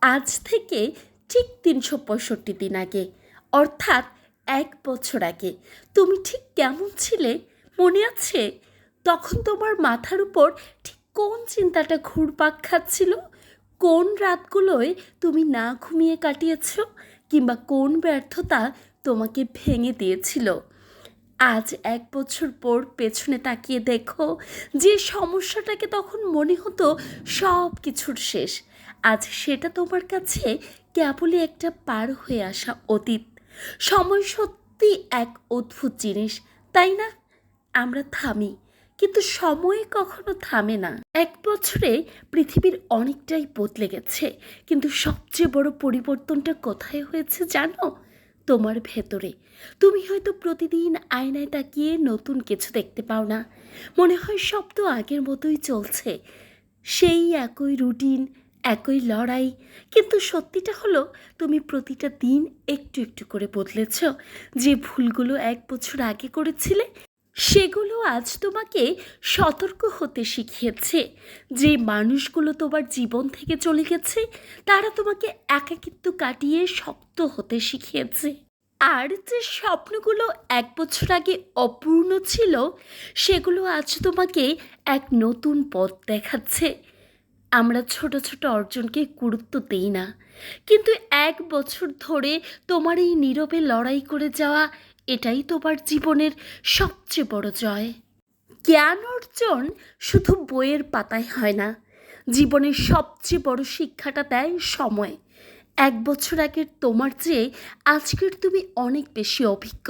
আজ থেকে ঠিক ৩৬৫ দিন আগে, অর্থাৎ ১ বছর আগে তুমি ঠিক কেমন ছিলে মনে আছে? তখন তোমার মাথার উপর ঠিক কোন চিন্তাটা ঘুরপাক খাচ্ছিল? কোন রাতগুলোয় তুমি না ঘুমিয়ে কাটিয়েছ? কিংবা কোন ব্যর্থতা তোমাকে ভেঙে দিয়েছিল? আজ ১ বছর পর পেছনে তাকিয়ে দেখো, যে সমস্যাটাকে তখন মনে হতো সব কিছুর শেষ, আজ সেটা তোমার কাছে কেবলই একটা পার হয়ে আসা অতীত। সময় সত্যি এক অদ্ভুত জিনিস, তাই না? আমরা থামি, কিন্তু সময় কখনো থামে না। ১ বছরে পৃথিবীর অনেকটাই বদলে গেছে, কিন্তু সবচেয়ে বড় পরিবর্তনটা কোথায় হয়েছে জানো? তোমার ভেতরে। তুমি হয়তো প্রতিদিন আয়নায় তাকিয়ে নতুন কিছু দেখতে পাও না। মনে হয় সব তো আগের মতোই চলছে, সেই একই রুটিন, একই লড়াই। কিন্তু সত্যিটা হলো, তুমি প্রতিটা দিন একটু একটু করে বদলেছ। যে ভুলগুলো ১ বছর আগে করেছিলে, সেগুলো আজ তোমাকে সতর্ক হতে শিখিয়েছে। যে মানুষগুলো তোমার জীবন থেকে চলে গেছে, তারা তোমাকে একাকিত্ব কাটিয়ে শক্ত হতে শিখিয়েছে। আর যে স্বপ্নগুলো ১ বছর আগে অপূর্ণ ছিল, সেগুলো আজ তোমাকে এক নতুন পথ দেখাচ্ছে। আমরা ছোট ছোট অর্জনকে গুরুত্ব দেই না, কিন্তু ১ বছর ধরে তোমার এই নীরবে লড়াই করে যাওয়া, এটাই তোমার জীবনের সবচেয়ে বড় জয়। জ্ঞান অর্জন শুধু বইয়ের পাতায় হয় না, জীবনের সবচেয়ে বড় শিক্ষাটা দেয় সময়। ১ বছর আগের তোমার চেয়ে আজকের তুমি অনেক বেশি অভিজ্ঞ।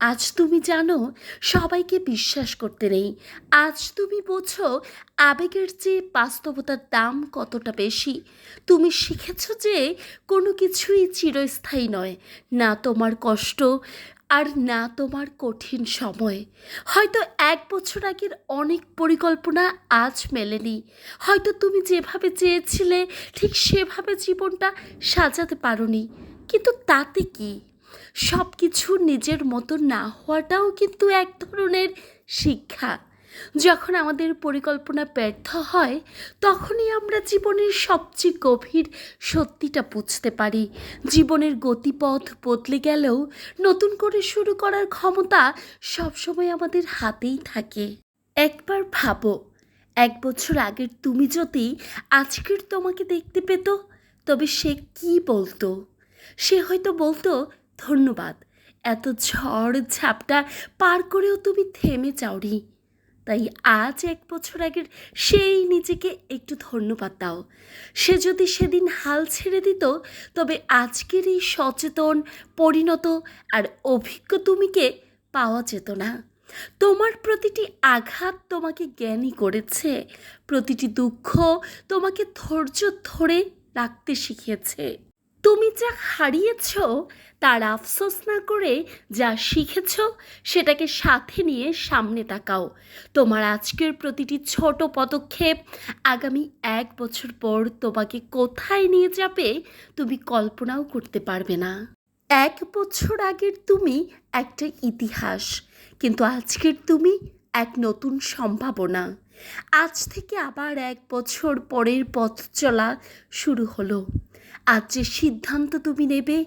আজ তুমি জানো সবাইকে বিশ্বাস করতে নেই। আজ তুমি বোঝো আবেগের চেয়ে বাস্তবতার দাম কতটা বেশি। তুমি শিখেছো যে কোনো কিছুই চিরস্থায়ী নয়, না তোমার কষ্ট আর না তোমার কঠিন সময়। হয়তো ১ বছর আগের অনেক পরিকল্পনা আজ মেলেনি। হয়তো তুমি যেভাবে চেয়েছিলে ঠিক সেভাবে জীবনটা সাজাতে পারোনি, কিন্তু তাতে কি? সব কিছু নিজের মতো না হওয়াটাও কিন্তু এক ধরনের শিক্ষা। যখন আমাদের পরিকল্পনা ব্যর্থ হয়, তখনই আমরা জীবনের সবচেয়ে গভীর সত্যিটা বুঝতে পারি। জীবনের গতিপথ বদলে গেলেও নতুন করে শুরু করার ক্ষমতা সবসময় আমাদের হাতেই থাকে। একবার ভাবো, ১ বছর আগের তুমি যদি আজকের তোমাকে দেখতে পেত, তবে সে কি বলতো? সে হয়তো বলতো, ধন্যবাদ, এত ঝড় ঝাপটা পার করেও তুমি থেমে যাওনি। তাই আজ ১ বছর আগের সেই নিজেকে একটু ধন্যবাদ দাও। সে যদি সেদিন হাল ছেড়ে দিত, তবে আজকের এই সচেতন, পরিণত আর অভিজ্ঞ তুমিকে পাওয়া যেত না। তোমার প্রতিটি আঘাত তোমাকে জ্ঞানী করেছে, প্রতিটি দুঃখ তোমাকে ধৈর্য ধরে রাখতে শিখিয়েছে। তুমি যা হারিয়েছ তার আফসোস না করে যা শিখেছ, সেটাকে সাথে নিয়ে সামনে তাকাও। তোমার আজকের প্রতিটি ছোট পদক্ষেপ আগামী ১ বছর পর তোমাকে কোথায় নিয়ে যাবে তুমি কল্পনাও করতে পারবে না। ১ বছর আগের তুমি একটা ইতিহাস, কিন্তু আজকের তুমি এক নতুন সম্ভাবনা। আজ থেকে আবার ১ বছর পরের পথ চলা শুরু হলো। আজ যে সিদ্ধান্ত তুমি নেবে,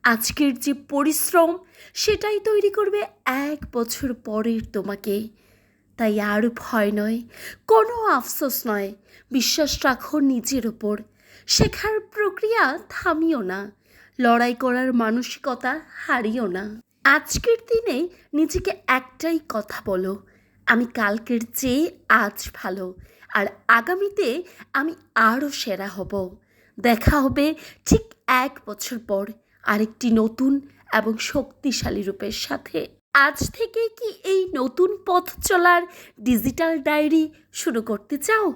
আজকের যে পরিশ্রম, সেটাই তৈরি করবে ১ বছর পরের তোমাকে। তাই আর ভয় নয়, কোনো আফসোস নয়, বিশ্বাস রাখো নিজের ওপর। শেখার প্রক্রিয়া থামিও না, লড়াই করার মানসিকতা হারিও না। আজকের দিনে নিজেকে একটাই কথা বলো, আমি কালকের চেয়ে আজ ভালো, আর আগামীতে আমি আরও সেরা হব। দেখা হবে ঠিক ১ বছর পর আরেকটি নতুন এবং শক্তিশালী রূপের সাথে। আজ থেকে কি এই নতুন পথ চলার ডিজিটাল ডায়েরি শুরু করতে চাও?